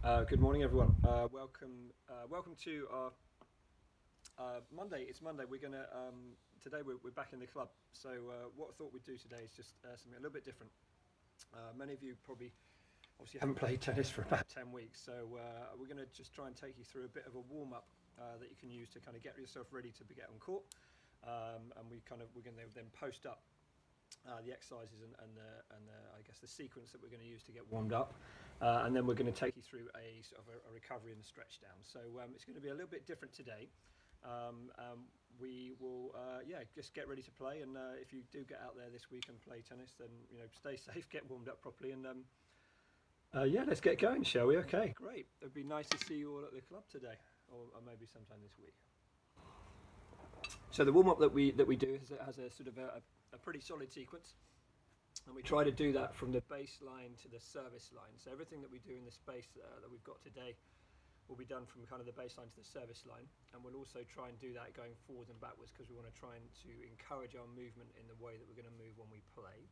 Good morning, everyone. Welcome to our Monday. It's Monday. We're gonna today we're back in the club. So what I thought we'd do today is just something a little bit different. Many of you probably obviously haven't played tennis for about 10 weeks, so we're going to just try and take you through a bit of a warm-up that you can use to kind of get yourself ready to get on court. And we're going to then post up the exercises and the I guess the sequence that we're going to use to get warmed up, and then we're going to take you through a sort of a recovery and a stretch down. So it's going to be a little bit different today. We will just get ready to play, and if you do get out there this week and play tennis, then stay safe, get warmed up properly, and let's get going, shall we? Okay, great. It'd be nice to see you all at the club today, or maybe sometime this week. So the warm-up that we do has a sort of a pretty solid sequence, and we try to do that from the baseline to the service line. So everything that we do in the space that we've got today will be done from kind of the baseline to the service line, and we'll also try and do that going forwards and backwards because we want to try and to encourage our movement in the way that we're going to move when we play.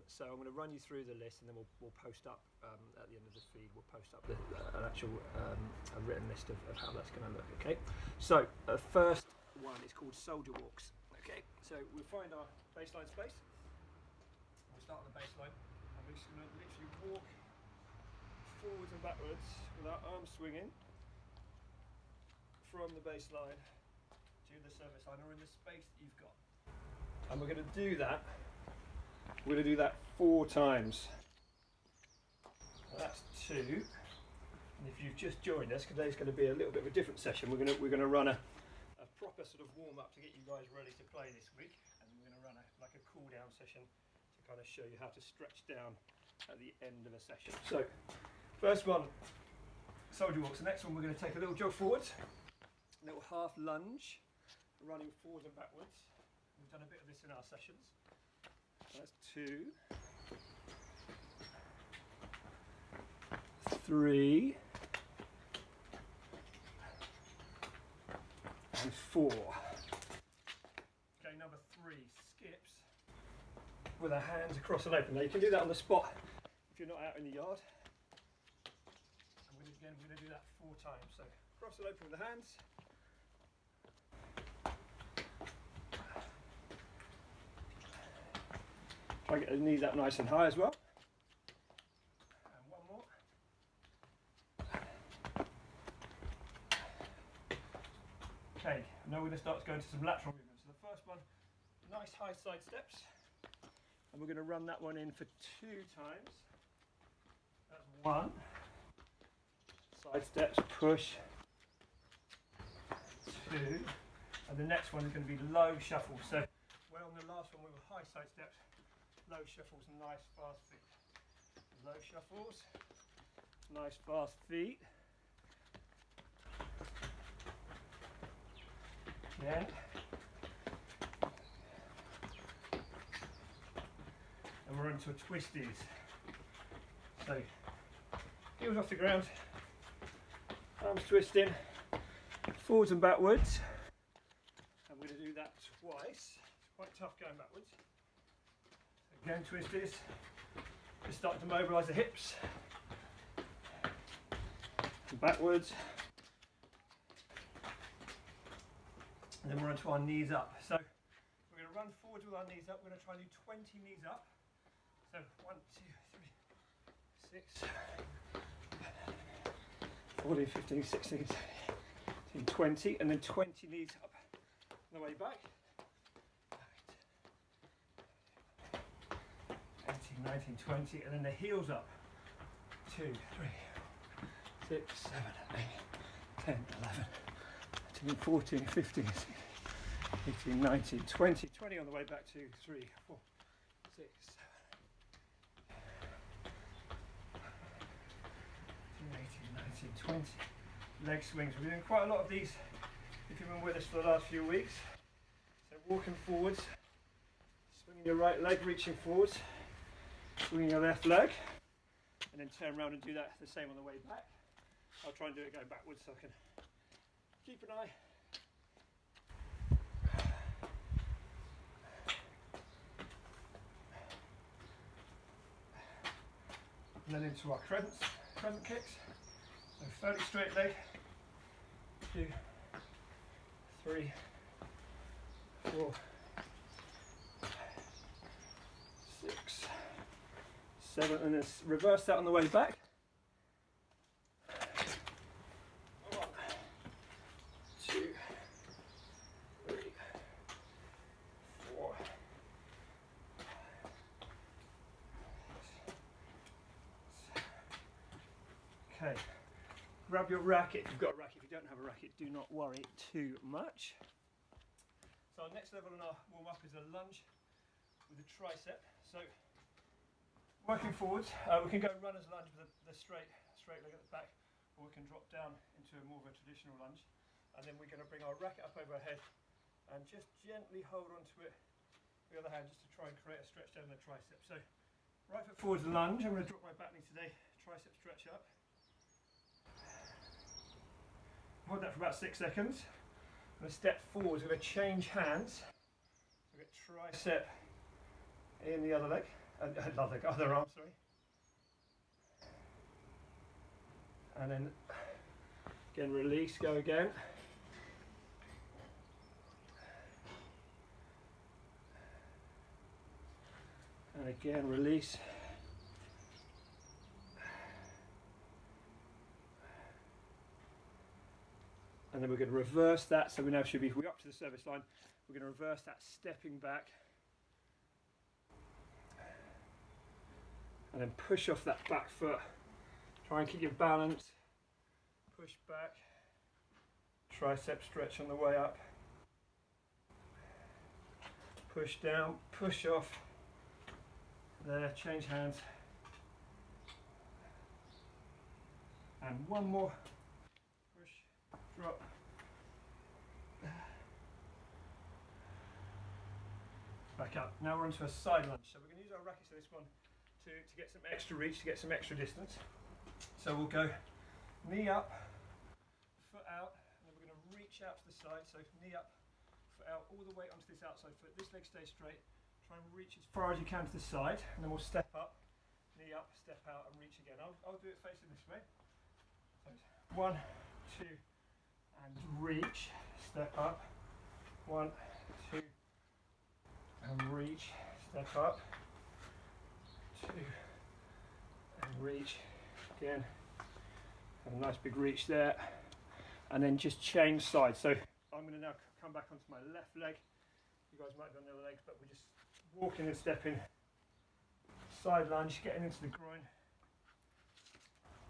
So I'm going to run you through the list, and then we'll post up at the end of the feed. We'll post up an actual a written list of how that's going to look. Okay. So first one is called soldier walks. Okay. So we'll find our baseline space. We'll start on the baseline, and we're just going to literally walk forwards and backwards with our arms swinging from the baseline to the service line, or in the space that you've got. And we're going to do that. We're going to do that 4 times. That's 2. And if you've just joined us, today's going to be a little bit of a different session. We're going to run a proper sort of warm up to get you guys ready to play this week, and we're going to run like a cool down session to kind of show you how to stretch down at the end of a session. So first one, soldier walks. The next one, we're going to take a little jog forwards, a little half lunge, running forwards and backwards. We've done a bit of this in our sessions. That's 2, 3, and 4. Okay, number 3, skips with our hands across and open. Now you can do that on the spot if you're not out in the yard. And we're going to do that 4 times. So cross and open with the hands. Try to get the knees up nice and high as well. And one more. Okay, now we're going to start going to some lateral movements. So the first one, nice high side steps. And we're going to run that one in for 2 times. That's 1. Side steps, push. 2. And the next one is going to be low shuffle. So where on the last one we were high side steps, low shuffles, nice fast feet. Low shuffles, nice fast feet. Again. And we're into a twisties. So heels off the ground, arms twisting, forwards and backwards. And we're going to do that twice. It's quite tough going backwards. Again, twisties, just starting to mobilise the hips, and backwards, and then we're onto our knees up. So we're going to run forward with our knees up. We're going to try and do 20 knees up. So 1, 2, 3, 6, 14, 15, 16, 17, 20, and then 20 knees up on the way back. 19, 20, and then the heels up. 2, 3, 6, 7, 8, 10, 11, 13, 14, 15, 16, 18, 19, 20. 20 on the way back. 2, 3, 4, 6, 7, 18, 19, 20. Leg swings. We're doing quite a lot of these if you've been with us for the last few weeks. So walking forwards, swinging your right leg, reaching forwards. Swinging your left leg, and then turn around and do that the same on the way back. I'll try and do it going backwards so I can keep an eye. And then into our crescent kicks. So fairly straight leg. 2, 3, 4, 6, 7, and then reverse that on the way back. 1, 2, 3, 4. Okay, grab your racket if you've got a racket. If you don't have a racket, do not worry too much. So our next level in our warm-up is a lunge with a tricep. So working forwards, we can go runner's lunge with the straight leg at the back, or we can drop down into more of a traditional lunge. And then we're going to bring our racket up over our head and just gently hold onto it with the other hand, just to try and create a stretch down the tricep. So right foot forwards lunge. I'm going to drop my back knee today, tricep stretch up. Hold that for about 6 seconds. I'm going to step forwards. We're going to change hands. So we get tricep in the other leg, other arm, sorry. And then again, release, go again. And again, release. And then we're going to reverse that. So we now should be, we're up to the service line. We're going to reverse that, stepping back. And then push off that back foot. Try and keep your balance. Push back. Tricep stretch on the way up. Push down, push off. There, change hands. And one more. Drop. Back up. Now we're onto a side lunge. So we're going to use our rackets for this one to get some extra reach, to get some extra distance. So we'll go knee up, foot out, and then we're going to reach out to the side. So knee up, foot out, all the way onto this outside foot. This leg stays straight. Try and reach as far as you can to the side, and then we'll step up, knee up, step out, and reach again. I'll do it facing this way. So 1, 2. And reach, step up, 1, 2, and reach, step up, 2, and reach, again, have a nice big reach there, and then just change sides. So I'm going to now come back onto my left leg. You guys might be on the other legs, but we're just walking and stepping, side lunge, getting into the groin,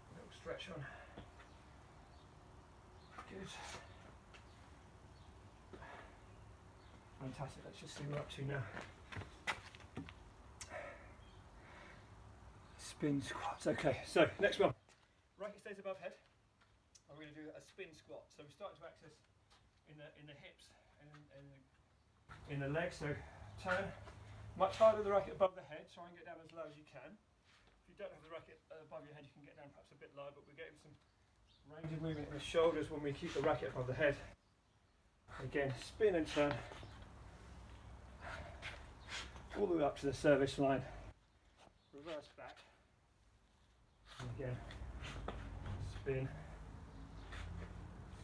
a little stretch on. Good. Fantastic. Let's just see what we're up to now. Spin squats. Okay, so next one. Racket stays above head. And we're going to do a spin squat. So we start to access in the hips and in the legs. So turn much harder the racket above the head. Try and get down as low as you can. If you don't have the racket above your head, you can get down perhaps a bit lower, but we're getting some range of movement in the shoulders when we keep the racket above the head. Again, spin and turn all the way up to the service line. Reverse back. And again, spin.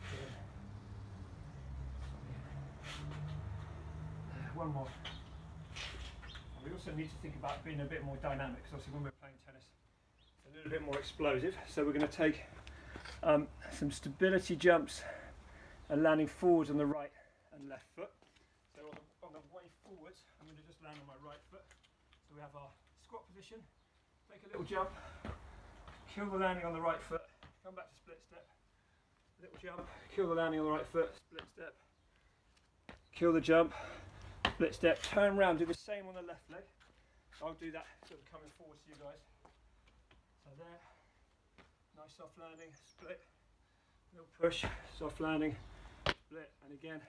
Spin. One more. And we also need to think about being a bit more dynamic, because obviously when we're playing tennis, it's a little bit more explosive. So we're going to take some stability jumps and landing forwards on the right and left foot. So on the way forwards, I'm going to just land on my right foot. So we have our squat position, take a little jump, kill the landing on the right foot, come back to split step, little jump, kill the landing on the right foot, split step, kill the jump, split step, turn around, do the same on the left leg. I'll do that sort of coming forwards to you guys. So there. Nice soft landing, split, little push, soft landing, split, and again,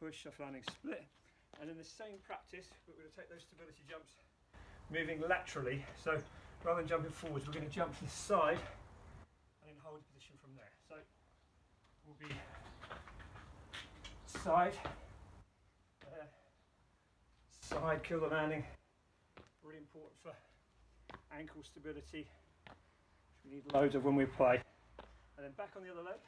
push, soft landing, split. And in the same practice, we're going to take those stability jumps, moving laterally. So rather than jumping forwards, we're going to jump to the side and then hold position from there. So we'll be side, side, kill the landing. Really important for ankle stability. We need loads of when we play. and then back on the other leg.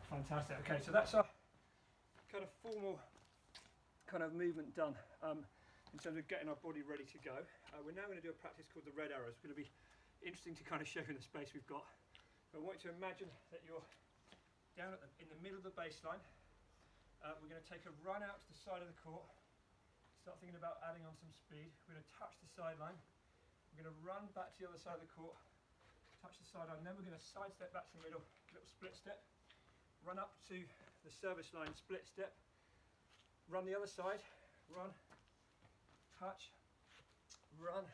Fantastic. Okay, so that's our kind of formal kind of movement done in terms of getting our body ready to go. We're now going to do a practice called the red arrows. It's going to be interesting to kind of show you the space we've got. I want you to imagine that you're down in the middle of the baseline. We're going to take a run out to the side of the court. Start thinking about adding on some speed. We're going to touch the sideline. We're going to run back to the other side of the court, touch the sideline, and then we're going to side step back to the middle, little split step. Run up to the service line, split step, run the other side, run, touch, run,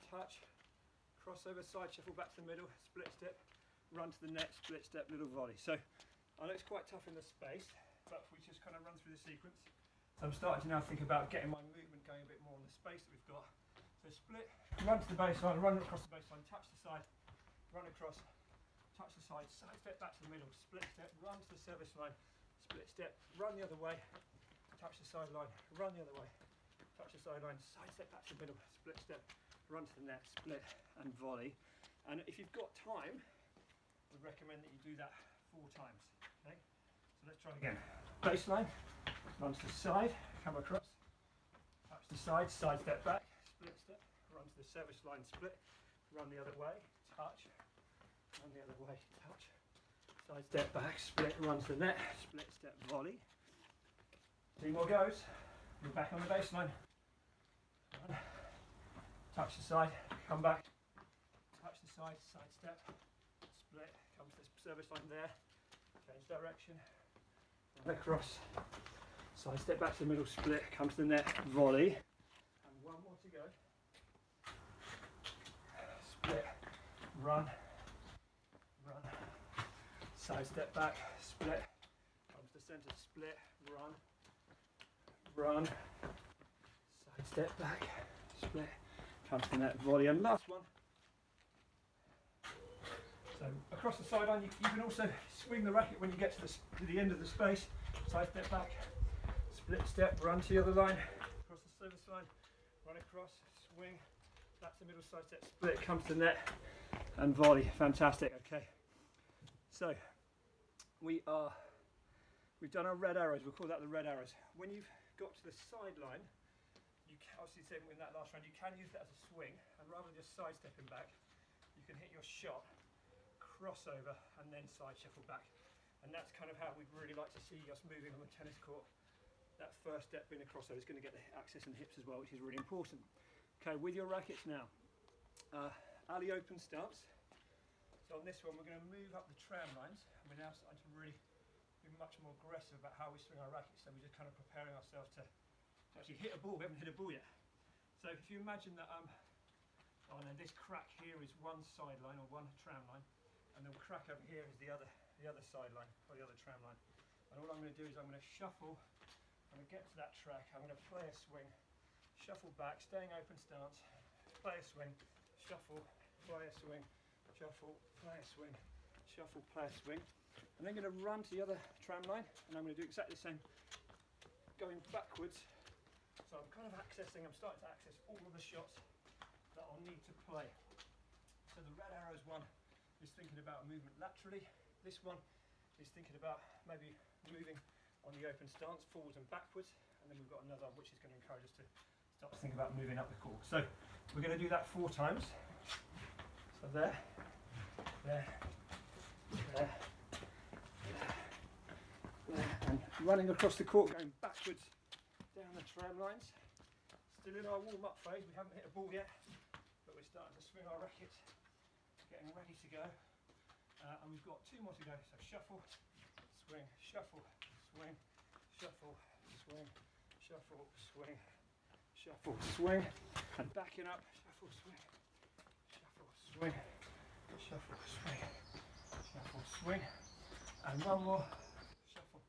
touch, crossover, side shuffle back to the middle, split step, run to the net, split step, little volley. So I know it's quite tough in the space, but if we just kind of run through the sequence. So I'm starting to now think about getting my movement going a bit more on the space that we've got. So split, run to the baseline, run across the baseline, touch the side, run across, touch the side, side step back to the middle, split step, run to the service line, split step, run the other way, touch the sideline, run the other way, touch the sideline, side step back to the middle, split step, run to the net, split and volley. And if you've got time, I would recommend that you do that 4 times. Okay? So let's try it again. Baseline, run to the side, come across, touch the side, side step back, split step, run to the service line, split, run the other way, touch, run the other way, touch, side step back, split, run to the net, split step, volley. 2 more goes. We're back on the baseline. Run, touch the side, come back, touch the side, side step, split, come to the service line there, change direction, run across, side step back to the middle, split, come to the net, volley, and 1 more to go. Split, run, run, side step back, split, come to the centre, split, run, run, side step back, split, come to the net, volley, and last one. So across the sideline, you can also swing the racket when you get to the end of the space, side step back, split step, run to the other line, across the service line, run across, swing, back to the middle, side step, split, come to the net, and volley. Fantastic. Okay, so we've done our red arrows. We'll call that the red arrows. When you've got to the sideline, you can obviously say in that last round, you can use that as a swing, and rather than just side stepping back, you can hit your shot, crossover, and then side shuffle back. And that's kind of how we'd really like to see us moving on the tennis court. That first step being a crossover is going to get the access and hips as well, which is really important. Okay, with your rackets now, alley open stance. So on this one, we're going to move up the tram lines, and we're now starting to really be much more aggressive about how we swing our rackets. So we're just kind of preparing ourselves to actually hit a ball. We haven't hit a ball yet. So if you imagine that, and then this crack here is one sideline or one tram line, and the crack over here is the other sideline or the other tram line. And all I'm going to do is I'm going to shuffle. I'm going to get to that track. I'm going to play a swing, shuffle back, staying open stance, play a swing, shuffle, play a swing, shuffle, play a swing, shuffle, play a swing. And then I'm going to run to the other tram line, and I'm going to do exactly the same, going backwards. So I'm kind of I'm starting to access all of the shots that I'll need to play. So the red arrows one is thinking about movement laterally. This one is thinking about maybe moving on the open stance, forwards and backwards. And then we've got another one which is going to encourage us to start to think about moving up the court. So we're going to do that 4 times. So there, there, there, there, and running across the court, going backwards down the tram lines. Still in our warm-up phase. We haven't hit a ball yet, but we're starting to swing our rackets, getting ready to go. And we've got 2 more to go. So shuffle, swing, shuffle, swing, shuffle, swing, shuffle, swing, shuffle, swing, and backing up, shuffle, swing, shuffle, swing, shuffle, swing, shuffle, swing, and 1 more, shuffle,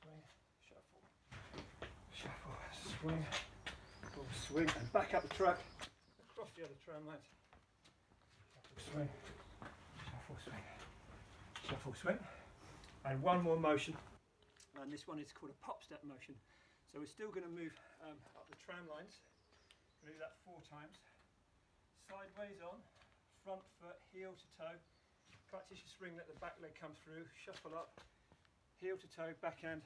swing, shuffle, shuffle, swing, shuffle, swing, and back up the track, across the other tram lines, shuffle, swing, shuffle, swing, shuffle, swing, and 1 more motion, and this one is called a pop step motion. So we're still going to move up the tram lines. We're going to do that 4 times. Sideways on, front foot, heel to toe. Practice your swing, let the back leg come through, shuffle up, heel to toe, backhand,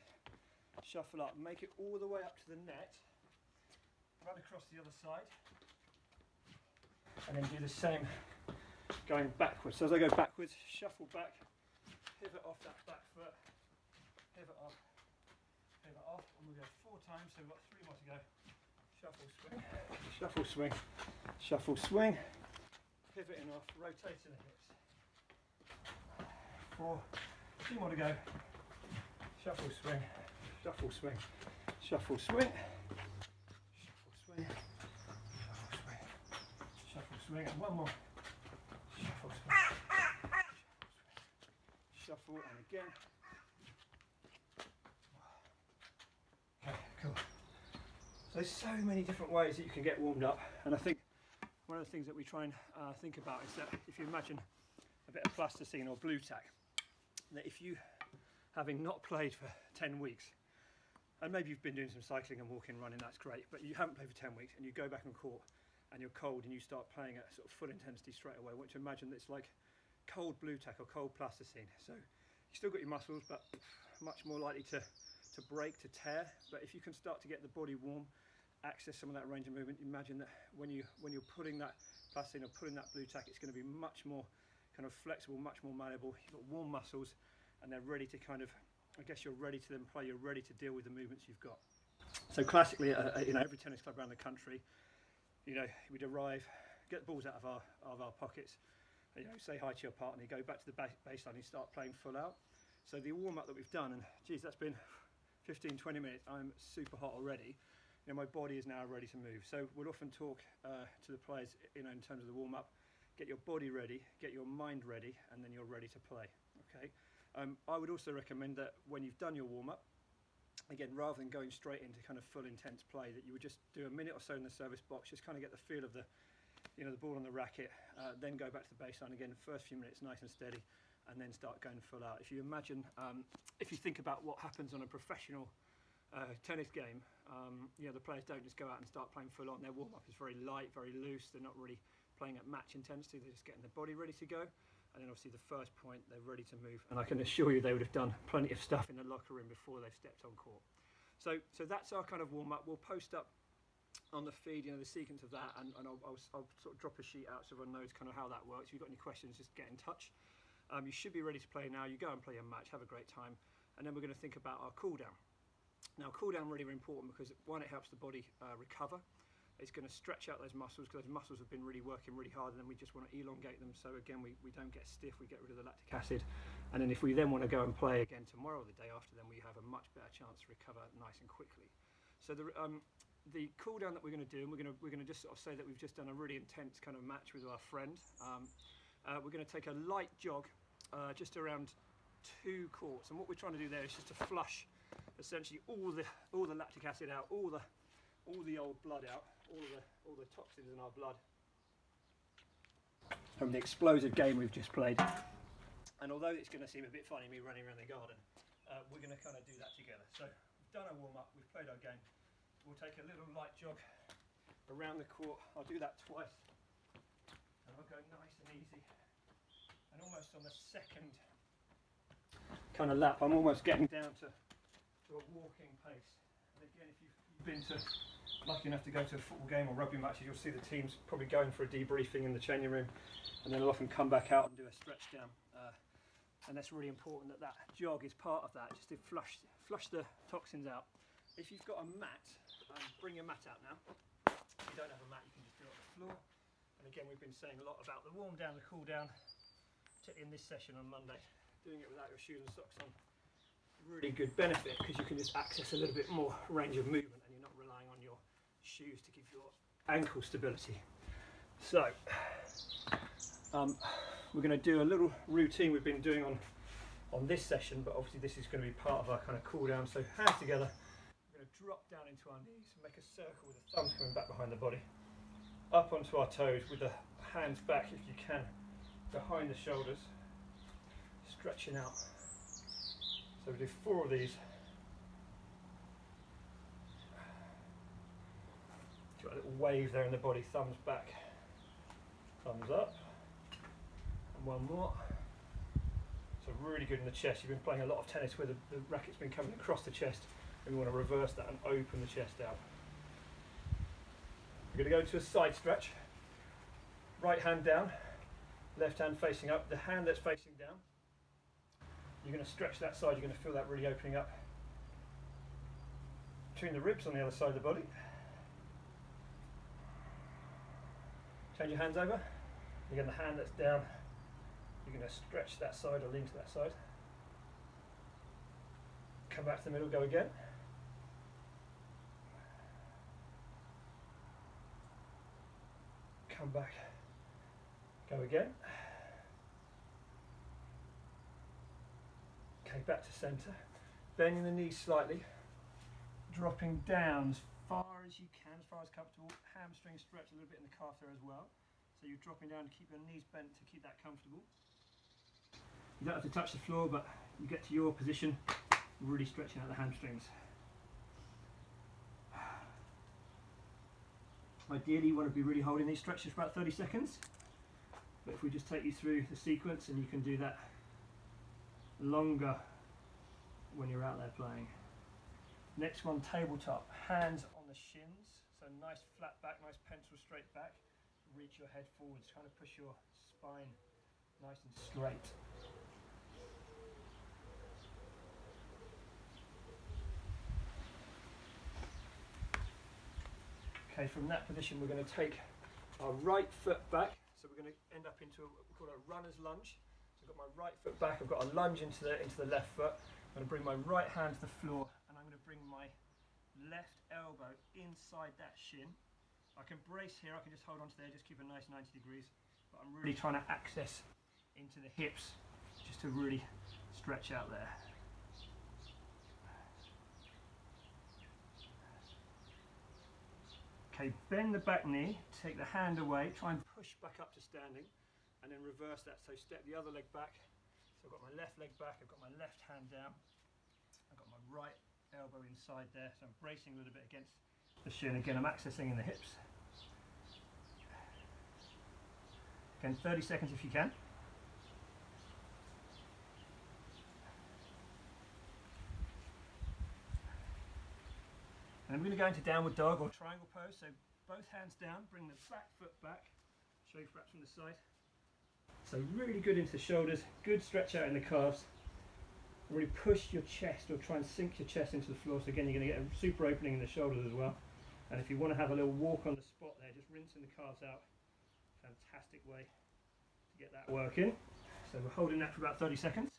shuffle up. Make it all the way up to the net. Run across the other side. And then do the same going backwards. So as I go backwards, shuffle back, pivot off that back foot, pivot off, and we'll go 4 times, so we've got 3 more to go. Shuffle, swing, shuffle, swing, shuffle, swing, pivoting off, rotating the hips. 4, 2 more to go. Shuffle, swing, shuffle, swing, shuffle, swing, shuffle, swing, shuffle, swing, shuffle, swing, and 1 more. Shuffle, swing, shuffle, and again. Okay, cool. So there's so many different ways that you can get warmed up, and I think one of the things that we try and think about is that if you imagine a bit of plasticine or blue tack, that if you, having not played for 10 weeks, and maybe you've been doing some cycling and walking, running, that's great, but you haven't played for 10 weeks and you go back on court and you're cold and you start playing at sort of full intensity straight away, I want you to imagine that it's like cold blue tack or cold plasticine. So you still got your muscles, but much more likely to break, to tear. But if you can start to get the body warm, access some of that range of movement, imagine that when you're putting that plasticine or putting that blue tack, it's going to be much more kind of flexible, much more malleable. You've got warm muscles and they're ready to kind of, I guess you're ready to then play, you're ready to deal with the movements you've got. So classically, every tennis club around the country, we'd arrive, get the balls out of our pockets, say hi to your partner, go back to the baseline and start playing full out. So the warm-up that we've done, and geez, that's been 15, 20 minutes, I'm super hot already. My body is now ready to move. So we'll often talk to the players, in terms of the warm-up, get your body ready, get your mind ready, and then you're ready to play, okay? I would also recommend that when you've done your warm-up, again, rather than going straight into kind of full intense play, that you would just do a minute or so in the service box, just kind of get the feel of the ball on the racket, then go back to the baseline again, first few minutes nice and steady, and then start going full out. If you imagine, if you think about what happens on a professional tennis game, the players don't just go out and start playing full on. Their warm-up is very light, very loose. They're not really playing at match intensity. They're just getting their body ready to go. And then obviously the first point, they're ready to move. And I can assure you they would have done plenty of stuff in the locker room before they've stepped on court. So that's our kind of warm-up. We'll post up on the feed, the sequence of that, and I'll sort of drop a sheet out so everyone knows kind of how that works. If you've got any questions, just get in touch. You should be ready to play now. You go and play a match, have a great time. And then we're going to think about our cool-down. Now, cool-down really important because, one, it helps the body recover. It's going to stretch out those muscles because those muscles have been really working really hard, and then we just want to elongate them. So again, we don't get stiff, we get rid of the lactic acid. And then if we then want to go and play again tomorrow or the day after, then we have a much better chance to recover nice and quickly. So the cool down that we're going to do, and we're going to just sort of say that we've just done a really intense kind of match with our friend. We're going to take a light jog just around 2 courts, and what we're trying to do there is just to flush essentially all the lactic acid out, all the old blood out, all the toxins in our blood from the explosive game we've just played. And although it's going to seem a bit funny me running around the garden, we're going to kind of do that together. So we've done our warm-up, we've played our game. We'll take a little light jog around the court. I'll do that twice, and I'll go nice and easy. And almost on the second kind of lap, I'm almost getting down to a walking pace. And again, if you've been lucky enough to go to a football game or rugby matches, you'll see the teams probably going for a debriefing in the changing room, and then they'll often come back out and do a stretch down. And that's really important that jog is part of that, just to flush the toxins out. If you've got a mat, bring your mat out now. If you don't have a mat, you can just do it on the floor. And again, we've been saying a lot about the warm down, the cool down, particularly in this session on Monday. Doing it without your shoes and socks on, really good benefit because you can just access a little bit more range of movement and you're not relying on your shoes to give your ankle stability. So we're going to do a little routine we've been doing on this session, but obviously this is going to be part of our kind of cool down. So hands together, we're going to drop down into our knees and make a circle with the thumbs coming back behind the body, up onto our toes with the hands back if you can behind the shoulders, stretching out. So we do 4 of these. wave there in the body, thumbs back, thumbs up, and one more. So really good in the chest. You've been playing a lot of tennis where the racket's been coming across the chest, and we want to reverse that and open the chest out. We're going to go into a side stretch. Right hand down, left hand facing up. The hand that's facing down, you're going to stretch that side. You're going to feel that really opening up between the ribs on the other side of the body. Change your hands over. Again, the hand that's down, you're going to stretch that side or lean to that side. Come back to the middle, go again. Come back, go again. Okay, back to centre. Bending the knees slightly, dropping down as far as you can, as far as comfortable. Hamstring stretch a little bit in the calf there as well. So you're dropping down to keep your knees bent to keep that comfortable. You don't have to touch the floor, but you get to your position, really stretching out the hamstrings. Ideally you want to be really holding these stretches for about 30 seconds, but if we just take you through the sequence, and you can do that longer when you're out there playing. Next one, tabletop, hands on the shins, so nice flat back, nice pencil straight back, reach your head forwards, kind of push your spine nice and straight. Okay, from that position we're going to take our right foot back, so we're going to end up into what we call a runner's lunge. So I've got my right foot back, I've got a lunge into the left foot. I'm going to bring my right hand to the floor, and I'm going to bring my left elbow inside that shin. I can brace here, I can just hold on to there, just keep a nice 90 degrees, but I'm really trying to access into the hips just to really stretch out there. Okay, bend the back knee, take the hand away, try and push back up to standing, and then reverse that. So step the other leg back. So I've got my left leg back, I've got my left hand down, I've got my right elbow inside there, so I'm bracing a little bit against the shin. Again, I'm accessing in the hips. Again, 30 seconds if you can. And we're going to go into downward dog or triangle pose, so both hands down, bring the back foot back, show you perhaps from the side. So really good into the shoulders, good stretch out in the calves. Really push your chest, or try and sink your chest into the floor, so again you're going to get a super opening in the shoulders as well. And if you want to have a little walk on the spot there, just rinsing the calves out. Fantastic way to get that working. So we're holding that for about 30 seconds.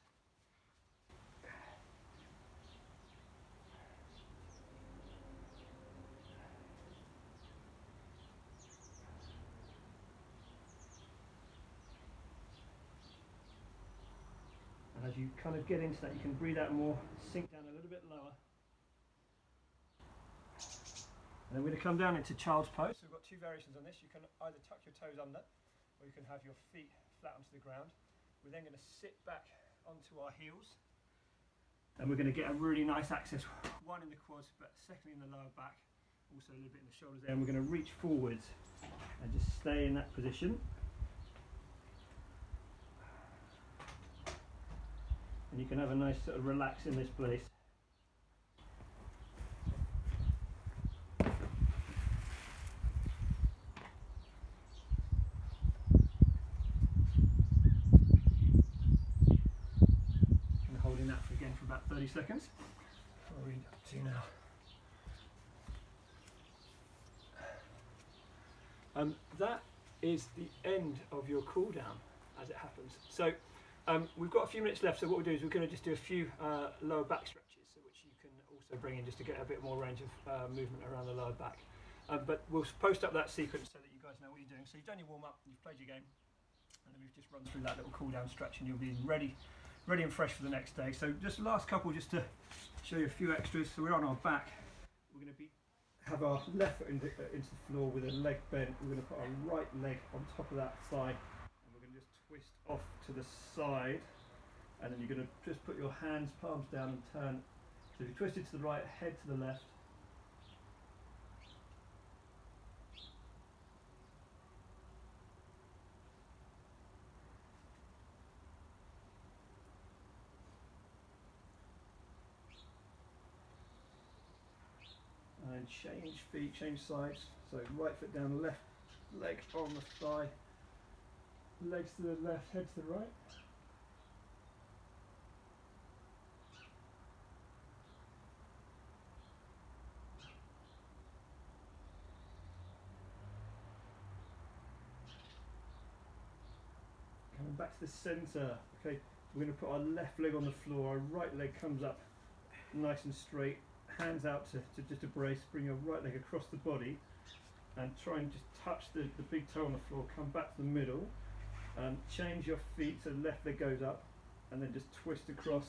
And as you kind of get into that, you can breathe out more, sink down a little bit lower. And then we're going to come down into child's pose. So we've got two variations on this. You can either tuck your toes under, or you can have your feet flat onto the ground. We're then going to sit back onto our heels, and we're going to get a really nice access, one in the quads, but secondly in the lower back, also a little bit in the shoulders there. And we're going to reach forwards and just stay in that position. And you can have a nice sort of relax in this place. And holding that for again for about 30 seconds. I'll read up to you now. That is the end of your cool down, as it happens. So we've got a few minutes left, so what we'll do is we're going to just do a few lower back stretches, which you can also bring in just to get a bit more range of movement around the lower back. But we'll post up that sequence so that you guys know what you're doing. So you've done your warm-up, you've played your game, and then we've just run through that little cool-down stretch, and you'll be ready and fresh for the next day. So just the last couple, just to show you a few extras. So we're on our back. We're going to have our left foot into the floor with a leg bent. We're going to put our right leg on top of that thigh, and we're going to just twist off to the side, and then you're going to just put your hands, palms down, and turn. So if you twist it to the right, head to the left, And then change feet, change sides. So right foot down, left leg on the thigh, legs to the left, head to the right. Coming back to the centre. Okay, we're going to put our left leg on the floor, our right leg comes up nice and straight, hands out to just a brace, bring your right leg across the body and try and just touch the big toe on the floor, come back to the middle and change your feet so the left leg goes up and then just twist across,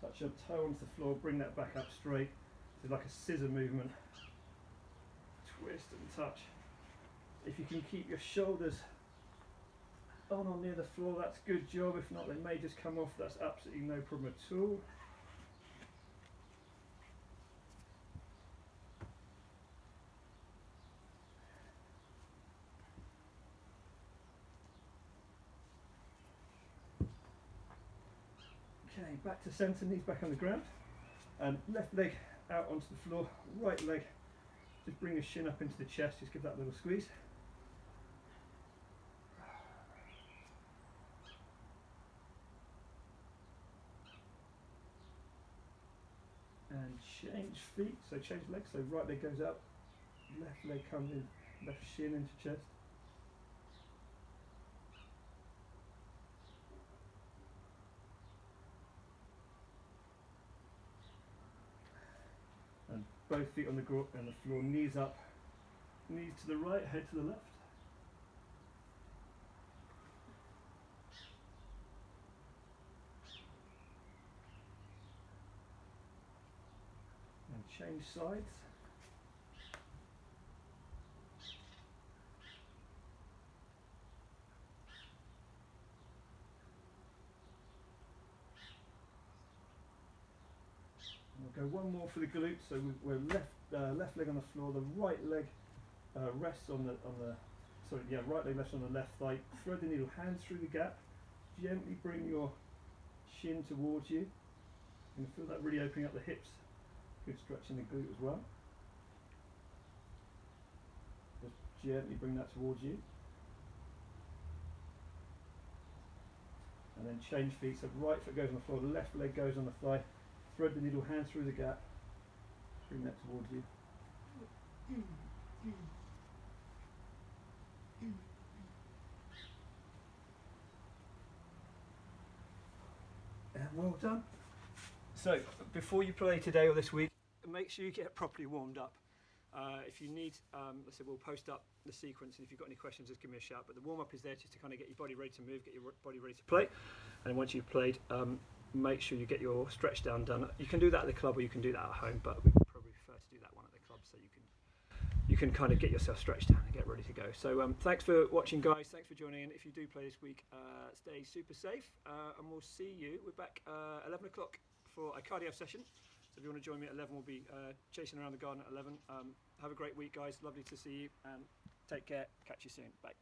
touch your toe onto the floor, bring that back up straight. So like a scissor movement, twist and touch. If you can keep your shoulders on or near the floor, that's a good job. If not, they may just come off, that's absolutely no problem at all. Okay, back to centre, knees back on the ground, and left leg out onto the floor, right leg, just bring your shin up into the chest, just give that a little squeeze. And change feet, so change legs, so right leg goes up, left leg comes in, left shin into chest. And both feet on the floor, knees up, knees to the right, head to the left. And change sides. We'll go one more for the glutes. So we're left leg on the floor, the right leg rests on the right leg rests on the left thigh. Thread the needle, hands through the gap. Gently bring your shin towards you. You can feel that really opening up the hips. Good stretch in the glute as well. Just gently bring that towards you. And then change feet. So right foot goes on the floor, left leg goes on the thigh. Thread the needle, hands through the gap. Bring that towards you. And well done. So before you play today or this week, make sure you get properly warmed up. If you need, let's say we'll post up the sequence, and if you've got any questions, just give me a shout. But the warm up is there just to kind of get your body ready to move, get your body ready to play. And then once you've played, make sure you get your stretch down done. You can do that at the club or you can do that at home, but we probably prefer to do that one at the club so you can kind of get yourself stretched down and get ready to go. So thanks for watching, guys. Thanks for joining in. If you do play this week, stay super safe, and we'll see you. We're back 11 o'clock for a cardio session. So if you want to join me at 11, we'll be chasing around the garden at 11. Have a great week, guys. Lovely to see you, and take care. Catch you soon. Bye.